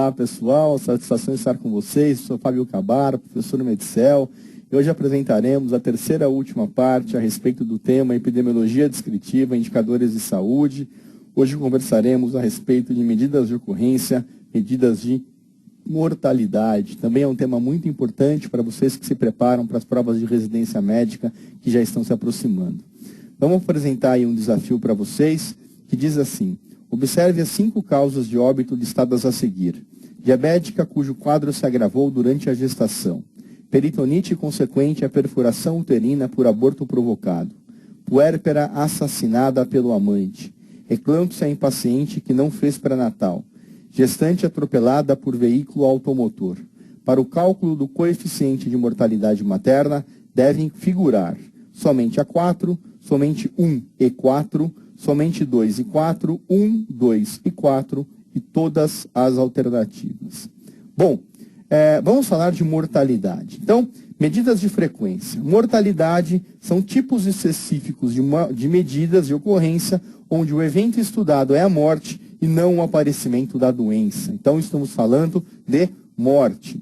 Olá pessoal, satisfação estar com vocês, sou Fábio Cabar, professor Medicel, e hoje apresentaremos a terceira e última parte a respeito do tema epidemiologia descritiva, indicadores de saúde. Hoje conversaremos a respeito de medidas de ocorrência, medidas de mortalidade. Também é um tema muito importante para vocês que se preparam para as provas de residência médica que já estão se aproximando. Vamos apresentar aí um desafio para vocês que diz assim: observe as 5 causas de óbito listadas a seguir. Diabética cujo quadro se agravou durante a gestação. Peritonite consequente à perfuração uterina por aborto provocado. Puérpera assassinada pelo amante. Eclâmpsia em paciente que não fez pré-natal. Gestante atropelada por veículo automotor. Para o cálculo do coeficiente de mortalidade materna, devem figurar somente a 4, somente 1 e 4, somente 2 e 4, 1, 2 e 4 e todas as alternativas. Bom, vamos falar de mortalidade. Então, medidas de frequência. Mortalidade são tipos específicos de medidas de ocorrência onde o evento estudado é a morte e não o aparecimento da doença. Então, estamos falando de morte.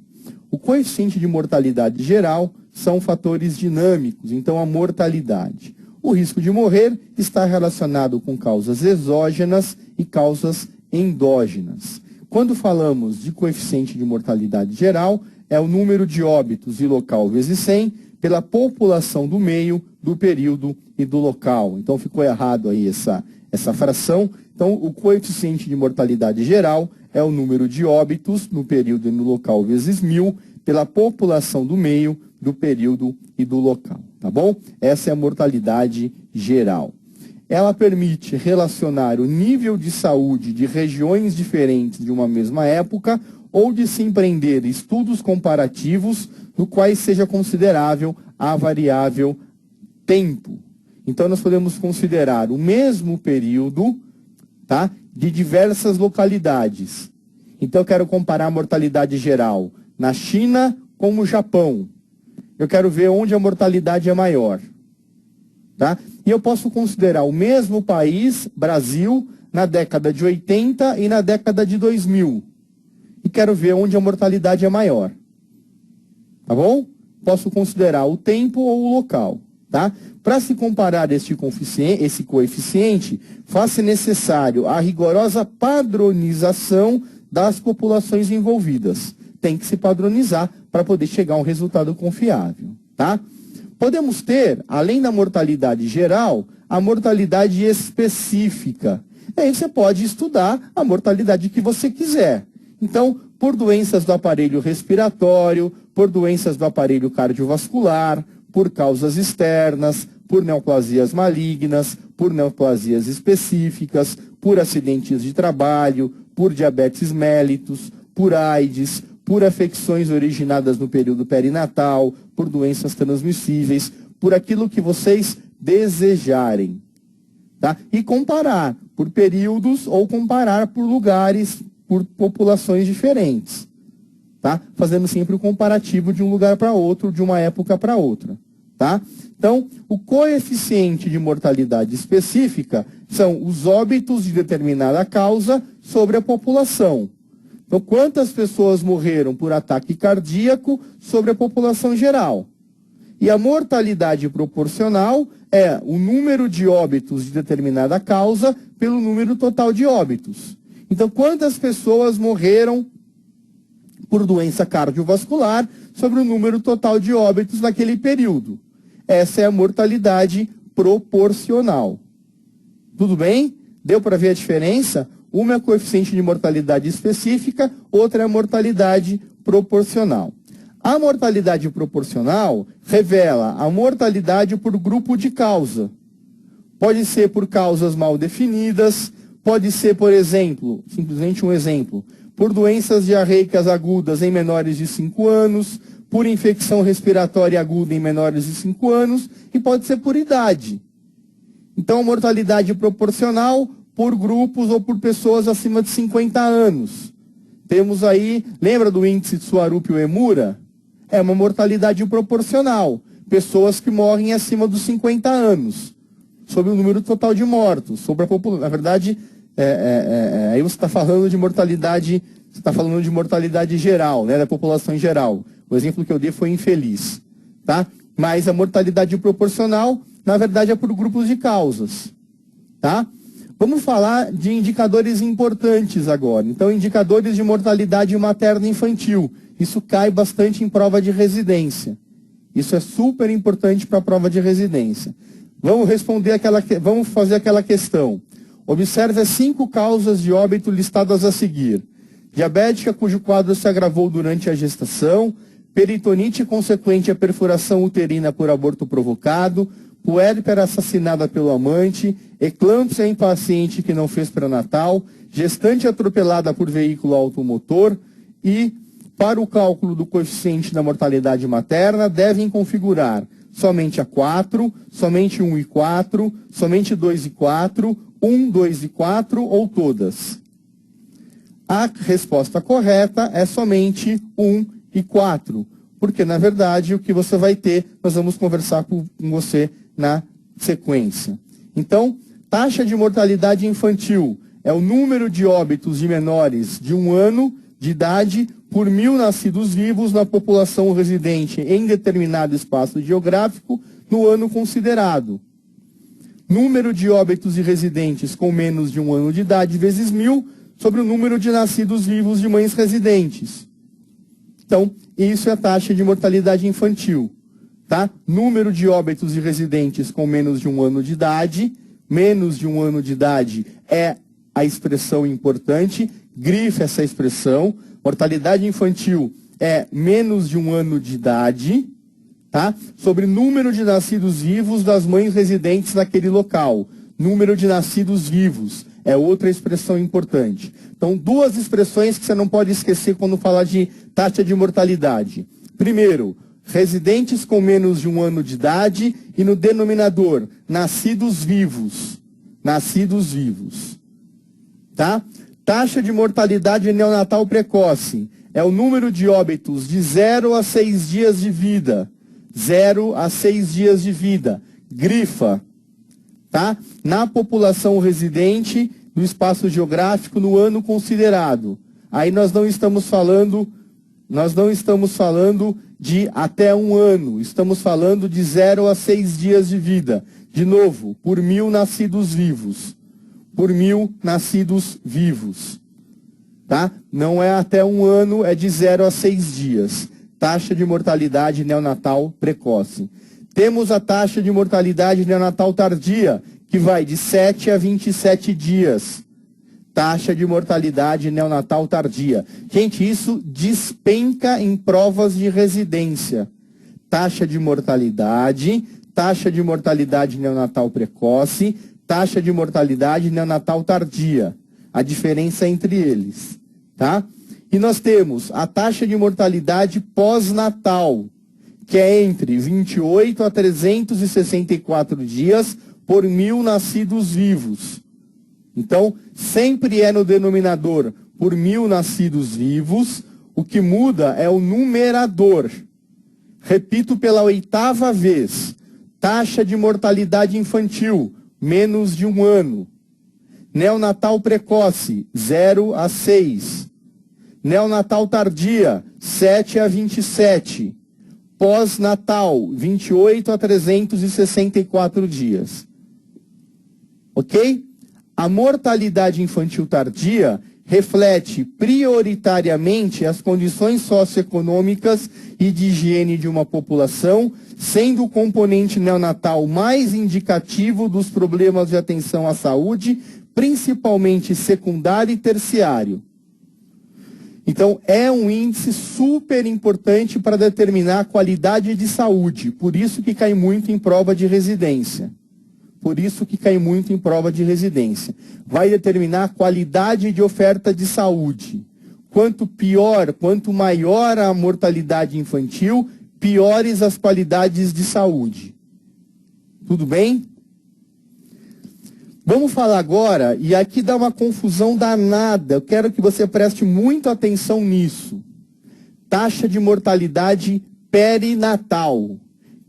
O coeficiente de mortalidade geral são fatores dinâmicos, então a mortalidade. O risco de morrer está relacionado com causas exógenas e causas endógenas. Quando falamos de coeficiente de mortalidade geral, é o número de óbitos e local vezes 100 pela população do meio, do período e do local. Então ficou errado aí essa fração. Então o coeficiente de mortalidade geral é o número de óbitos no período e no local vezes 1000 pela população do meio, do período e do local. Tá bom? Essa é a mortalidade geral. Ela permite relacionar o nível de saúde de regiões diferentes de uma mesma época ou de se empreender estudos comparativos no quais seja considerável a variável tempo. Então, nós podemos considerar o mesmo período, tá, de diversas localidades. Então, eu quero comparar a mortalidade geral na China com o Japão. Eu quero ver onde a mortalidade é maior. Tá? E eu posso considerar o mesmo país, Brasil, na década de 80 e na década de 2000. E quero ver onde a mortalidade é maior. Tá bom? Posso considerar o tempo ou o local. Tá? Para se comparar esse coeficiente, faz-se necessário a rigorosa padronização das populações envolvidas. Tem que se padronizar para poder chegar a um resultado confiável. Tá? Podemos ter, além da mortalidade geral, a mortalidade específica. E aí você pode estudar a mortalidade que você quiser. Então, por doenças do aparelho respiratório, por doenças do aparelho cardiovascular, por causas externas, por neoplasias malignas, por neoplasias específicas, por acidentes de trabalho, por diabetes mellitus, por AIDS, por afecções originadas no período perinatal, por doenças transmissíveis, por aquilo que vocês desejarem. Tá? E comparar por períodos ou comparar por lugares, por populações diferentes. Tá? Fazendo sempre o comparativo de um lugar para outro, de uma época para outra. Tá? Então, o coeficiente de mortalidade específica são os óbitos de determinada causa sobre a população. Então, quantas pessoas morreram por ataque cardíaco sobre a população geral? E a mortalidade proporcional é o número de óbitos de determinada causa pelo número total de óbitos. Então, quantas pessoas morreram por doença cardiovascular sobre o número total de óbitos naquele período? Essa é a mortalidade proporcional. Tudo bem? Deu para ver a diferença? Uma é o coeficiente de mortalidade específica, outra é a mortalidade proporcional. A mortalidade proporcional revela a mortalidade por grupo de causa. Pode ser por causas mal definidas, pode ser, por exemplo, simplesmente um exemplo, por doenças diarreicas agudas em menores de 5 anos, por infecção respiratória aguda em menores de 5 anos, e pode ser por idade. Então, a mortalidade proporcional por grupos ou por pessoas acima de 50 anos. Temos aí, lembra do índice de Tsuarup-Uemura? É uma mortalidade proporcional. Pessoas que morrem acima dos 50 anos. Sobre o número total de mortos. Sobre a população. Na verdade, aí você está falando de mortalidade Você está falando de mortalidade geral, né, da população em geral. O exemplo que eu dei foi infeliz, tá? Mas a mortalidade proporcional, na verdade, é por grupos de causas, tá? Vamos falar de indicadores importantes agora. Então, indicadores de mortalidade materna e infantil. Isso cai bastante em prova de residência. Isso é super importante para a prova de residência. Vamos fazer aquela questão. Observe as 5 causas de óbito listadas a seguir. Diabética, cujo quadro se agravou durante a gestação, peritonite consequente à perfuração uterina por aborto provocado, puérpera assassinada pelo amante, eclâmpsia em paciente que não fez pré-natal, gestante atropelada por veículo automotor e, para o cálculo do coeficiente da mortalidade materna, devem configurar somente a 4, somente 1 e 4, somente 2 e 4, 1, 2 e 4 ou todas. A resposta correta é somente 1 e 4, porque, na verdade, o que você vai ter, nós vamos conversar com você na sequência. Então, taxa de mortalidade infantil é o número de óbitos de menores de 1 ano de idade por 1.000 nascidos vivos na população residente em determinado espaço geográfico no ano considerado. Número de óbitos de residentes com menos de 1 ano de idade vezes 1.000 sobre o número de nascidos vivos de mães residentes. Então, isso é a taxa de mortalidade infantil. Tá? Número de óbitos de residentes com menos de 1 ano de idade. Menos de 1 ano de idade é a expressão importante. Grife essa expressão. Mortalidade infantil é menos de 1 ano de idade, tá? Sobre número de nascidos vivos das mães residentes naquele local. Número de nascidos vivos é outra expressão importante. Então, 2 expressões que você não pode esquecer quando falar de taxa de mortalidade. Primeiro, residentes com menos de 1 ano de idade e no denominador, nascidos vivos. Nascidos vivos. Tá? Taxa de mortalidade neonatal precoce é o número de óbitos de 0 a 6 dias de vida. 0 a 6 dias de vida. Grifa. Tá? Na população residente do espaço geográfico no ano considerado. Aí nós não estamos falando de até 1 ano. Estamos falando de 0 a 6 dias de vida. De novo, por 1.000 nascidos vivos. Por 1.000 nascidos vivos. Tá? Não é até 1 ano, é de 0 a 6 dias. Taxa de mortalidade neonatal precoce. Temos a taxa de mortalidade neonatal tardia, que vai de 7 a 27 dias. Taxa de mortalidade neonatal tardia. Gente, isso despenca em provas de residência. Taxa de mortalidade neonatal precoce, taxa de mortalidade neonatal tardia. A diferença entre eles, tá? E nós temos a taxa de mortalidade pós-natal, que é entre 28 a 364 dias por 1.000 nascidos vivos. Então, sempre é no denominador por 1.000 nascidos vivos, o que muda é o numerador. Repito pela 8ª vez, taxa de mortalidade infantil, menos de 1 ano. Neonatal precoce, 0 a 6. Neonatal tardia, 7 a 27. Pós-natal, 28 a 364 dias. Ok? A mortalidade infantil tardia reflete prioritariamente as condições socioeconômicas e de higiene de uma população, sendo o componente neonatal mais indicativo dos problemas de atenção à saúde, principalmente secundário e terciário. Então, é um índice super importante para determinar a qualidade de saúde, por isso que cai muito em prova de residência. Vai determinar a qualidade de oferta de saúde. Quanto maior a mortalidade infantil, piores as qualidades de saúde. Tudo bem? Vamos falar agora, e aqui dá uma confusão danada, eu quero que você preste muita atenção nisso. Taxa de mortalidade perinatal. O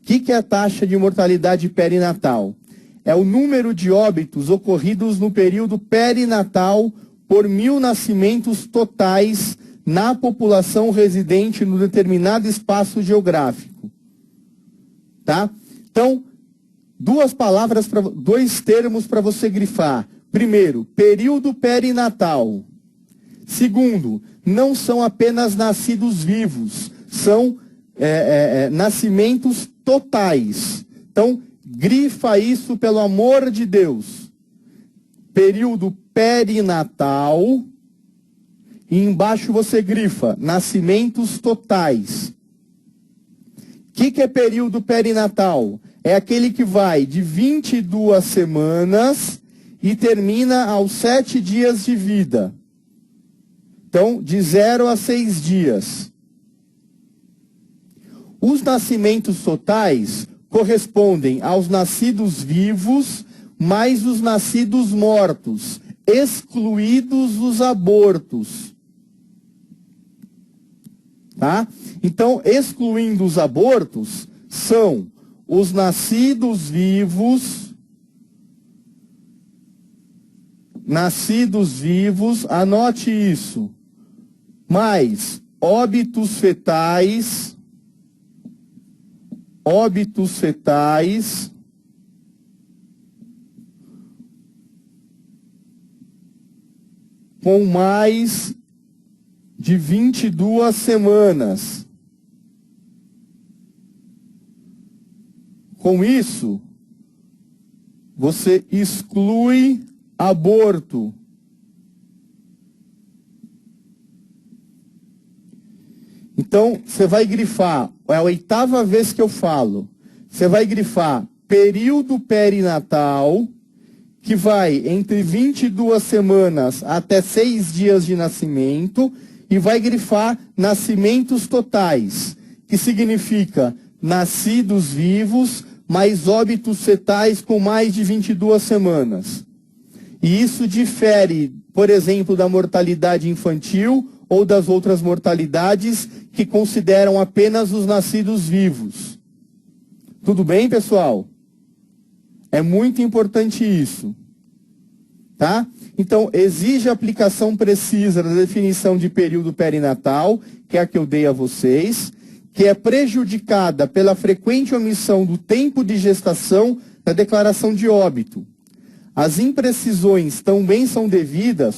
que é a taxa de mortalidade perinatal? É o número de óbitos ocorridos no período perinatal por 1.000 nascimentos totais na população residente no determinado espaço geográfico. Tá? Então, dois termos para você grifar. Primeiro, período perinatal. Segundo, não são apenas nascidos vivos, são nascimentos totais. Então, grifa isso pelo amor de Deus. Período perinatal. E embaixo você grifa nascimentos totais. O que é período perinatal? É aquele que vai de 22 semanas e termina aos 7 dias de vida. Então, de 0 a 6 dias. Os nascimentos totais correspondem aos nascidos vivos mais os nascidos mortos, excluídos os abortos. Tá? Então, excluindo os abortos, são os nascidos vivos, anote isso, mais óbitos fetais, com mais de 22 semanas. Com isso, você exclui aborto. Então, você vai grifar, é a 8ª vez que eu falo, você vai grifar período perinatal, que vai entre 22 semanas até 6 dias de nascimento, e vai grifar nascimentos totais, que significa nascidos vivos, mais óbitos fetais com mais de 22 semanas. E isso difere, por exemplo, da mortalidade infantil ou das outras mortalidades que consideram apenas os nascidos vivos. Tudo bem, pessoal? É muito importante isso. Tá? Então, exige a aplicação precisa da definição de período perinatal, que é a que eu dei a vocês, que é prejudicada pela frequente omissão do tempo de gestação na declaração de óbito. As imprecisões também são devidas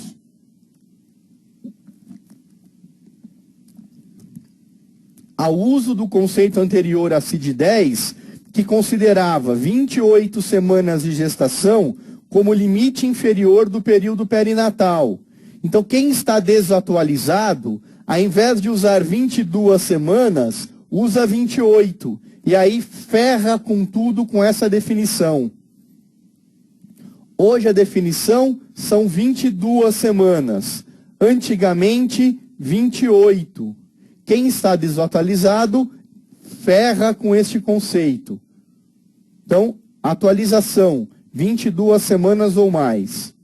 ao uso do conceito anterior à CID-10, que considerava 28 semanas de gestação como limite inferior do período perinatal. Então, quem está desatualizado, ao invés de usar 22 semanas, usa 28. E aí ferra com tudo com essa definição. Hoje a definição são 22 semanas. Antigamente, 28. Quem está desatualizado, ferra com este conceito. Então, atualização, 22 semanas ou mais.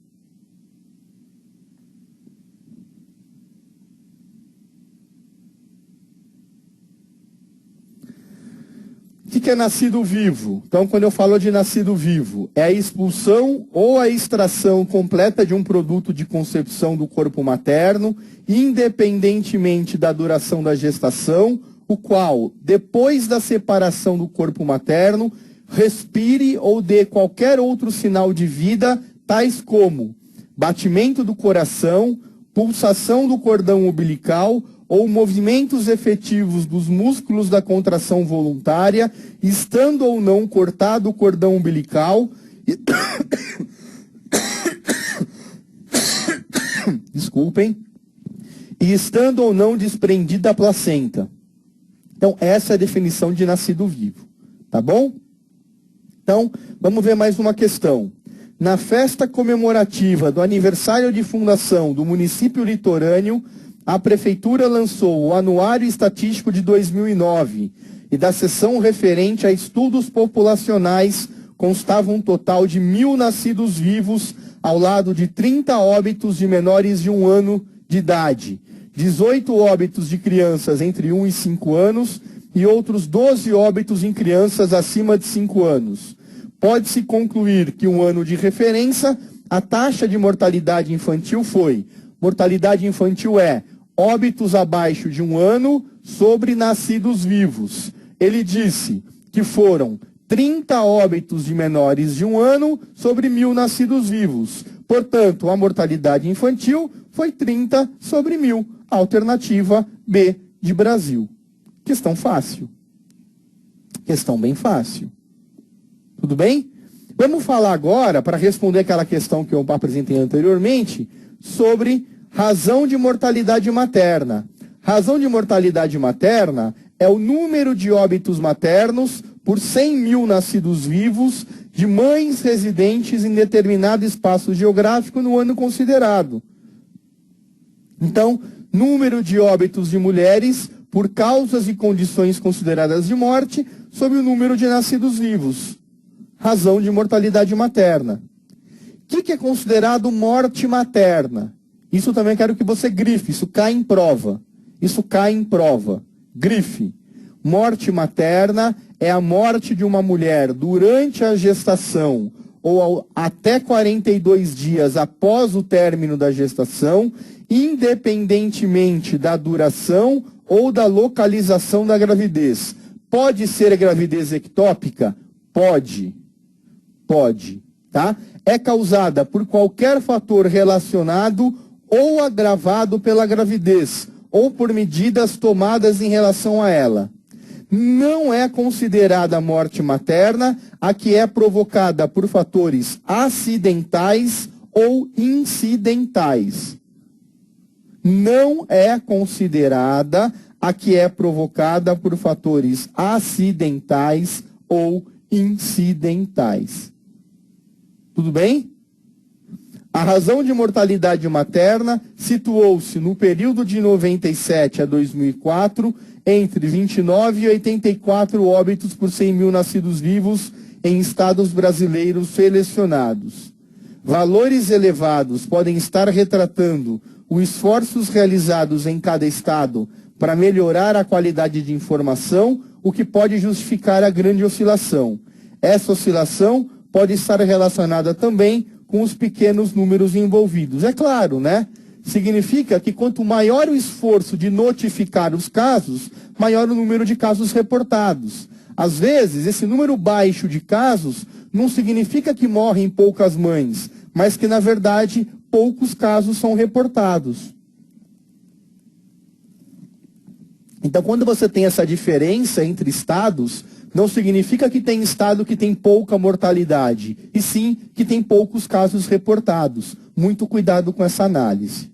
O que é nascido vivo? Então, quando eu falo de nascido vivo, é a expulsão ou a extração completa de um produto de concepção do corpo materno, independentemente da duração da gestação, o qual, depois da separação do corpo materno, respire ou dê qualquer outro sinal de vida, tais como batimento do coração, pulsação do cordão umbilical ou movimentos efetivos dos músculos da contração voluntária, estando ou não cortado o cordão umbilical, desculpem, e estando ou não desprendida a placenta. Então, essa é a definição de nascido vivo, tá bom? Então, vamos ver mais uma questão. Na festa comemorativa do aniversário de fundação do município litorâneo, a Prefeitura lançou o Anuário Estatístico de 2009 e da seção referente a estudos populacionais constava um total de 1.000 nascidos vivos, ao lado de 30 óbitos de menores de 1 ano de idade, 18 óbitos de crianças entre 1 e 5 anos e outros 12 óbitos em crianças acima de 5 anos. Pode-se concluir que um ano de referência a taxa de mortalidade infantil foi, mortalidade infantil é óbitos abaixo de 1 ano sobre nascidos vivos. Ele disse que foram 30 óbitos de menores de 1 ano sobre 1.000 nascidos vivos. Portanto, a mortalidade infantil foi 30 sobre 1.000. Alternativa B de Brasil. Questão fácil. Questão bem fácil. Tudo bem? Vamos falar agora, para responder aquela questão que eu apresentei anteriormente, sobre razão de mortalidade materna. Razão de mortalidade materna é o número de óbitos maternos por 100.000 nascidos vivos de mães residentes em determinado espaço geográfico no ano considerado. Então, número de óbitos de mulheres por causas e condições consideradas de morte sobre o número de nascidos vivos. Razão de mortalidade materna. O que é considerado morte materna? Isso também quero que você grife, isso cai em prova. Isso cai em prova. Grife. Morte materna é a morte de uma mulher durante a gestação ou até 42 dias após o término da gestação, independentemente da duração ou da localização da gravidez. Pode ser gravidez ectópica? Pode. Pode, tá? É causada por qualquer fator relacionado ou agravado pela gravidez, ou por medidas tomadas em relação a ela. Não é considerada morte materna a que é provocada por fatores acidentais ou incidentais. Não é considerada a que é provocada por fatores acidentais ou incidentais. Tudo bem? A razão de mortalidade materna situou-se no período de 97 a 2004 entre 29 e 84 óbitos por 100.000 nascidos vivos em estados brasileiros selecionados. Valores elevados podem estar retratando os esforços realizados em cada estado para melhorar a qualidade de informação, o que pode justificar a grande oscilação. Essa oscilação pode estar relacionada também com os pequenos números envolvidos. É claro, né? Significa que quanto maior o esforço de notificar os casos, maior o número de casos reportados. Às vezes, esse número baixo de casos não significa que morrem poucas mães, mas que, na verdade, poucos casos são reportados. Então, quando você tem essa diferença entre estados, não significa que tem estado que tem pouca mortalidade, e sim que tem poucos casos reportados. Muito cuidado com essa análise.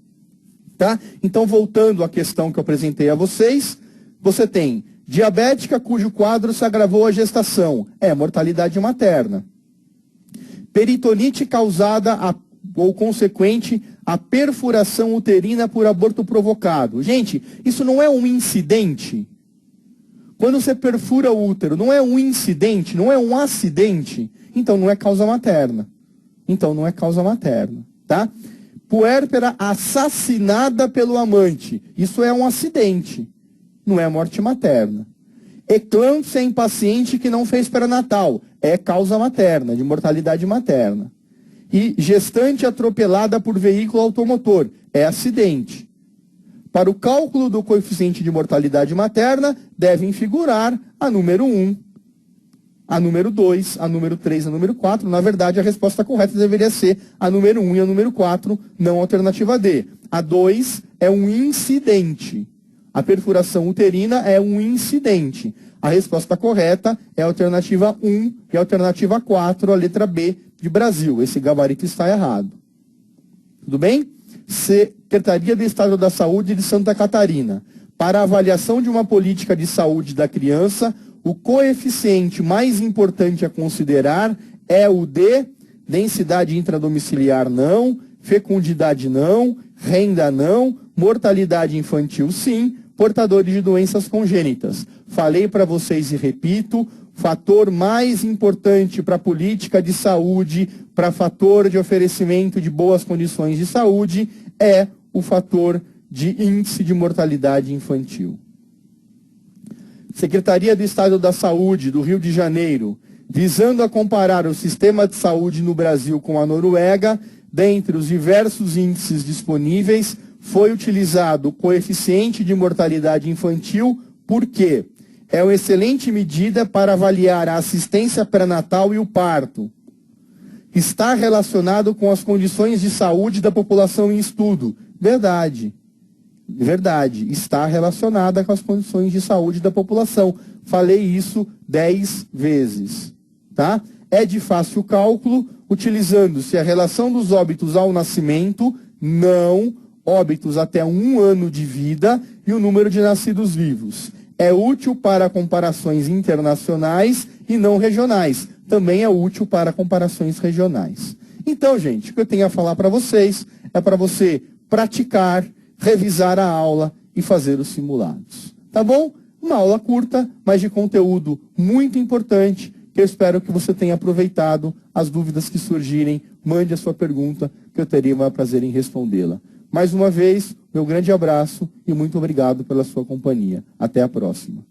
Tá? Então, voltando à questão que eu apresentei a vocês, você tem diabética cujo quadro se agravou à gestação, mortalidade materna. Peritonite causada ou consequente à perfuração uterina por aborto provocado. Gente, isso não é um incidente? Quando você perfura o útero, não é um incidente, não é um acidente? Então não é causa materna. Então não é causa materna, tá? Puérpera assassinada pelo amante. Isso é um acidente, não é morte materna. Eclâmpsia em paciente que não fez pré-natal. É causa materna, de mortalidade materna. E gestante atropelada por veículo automotor. É acidente. Para o cálculo do coeficiente de mortalidade materna, devem figurar a número 1, a número 2, a número 3, a número 4. Na verdade, a resposta correta deveria ser a número 1 e a número 4, não a alternativa D. A 2 é um incidente. A perfuração uterina é um incidente. A resposta correta é a alternativa 1 e a alternativa 4, a letra B de Brasil. Esse gabarito está errado. Tudo bem? Secretaria do Estado da Saúde de Santa Catarina. Para a avaliação de uma política de saúde da criança, o coeficiente mais importante a considerar é o de densidade intradomiciliar não, fecundidade não, renda não, mortalidade infantil sim, portadores de doenças congênitas. Falei para vocês e repito, fator mais importante para a política de saúde, para fator de oferecimento de boas condições de saúde, é o fator de índice de mortalidade infantil. Secretaria do Estado da Saúde do Rio de Janeiro, visando a comparar o sistema de saúde no Brasil com a Noruega, dentre os diversos índices disponíveis, foi utilizado o coeficiente de mortalidade infantil, porque é uma excelente medida para avaliar a assistência pré-natal e o parto. Está relacionado com as condições de saúde da população em estudo. Verdade. Verdade. Está relacionada com as condições de saúde da população. Falei isso 10 vezes. Tá? É de fácil cálculo, utilizando-se a relação dos óbitos ao nascimento, não óbitos até 1 ano de vida e o número de nascidos vivos. É útil para comparações internacionais e não regionais. Também é útil para comparações regionais. Então, gente, o que eu tenho a falar para vocês é para você praticar, revisar a aula e fazer os simulados. Tá bom? Uma aula curta, mas de conteúdo muito importante, que eu espero que você tenha aproveitado. As dúvidas que surgirem, mande a sua pergunta, que eu teria o maior prazer em respondê-la. Mais uma vez, meu grande abraço e muito obrigado pela sua companhia. Até a próxima.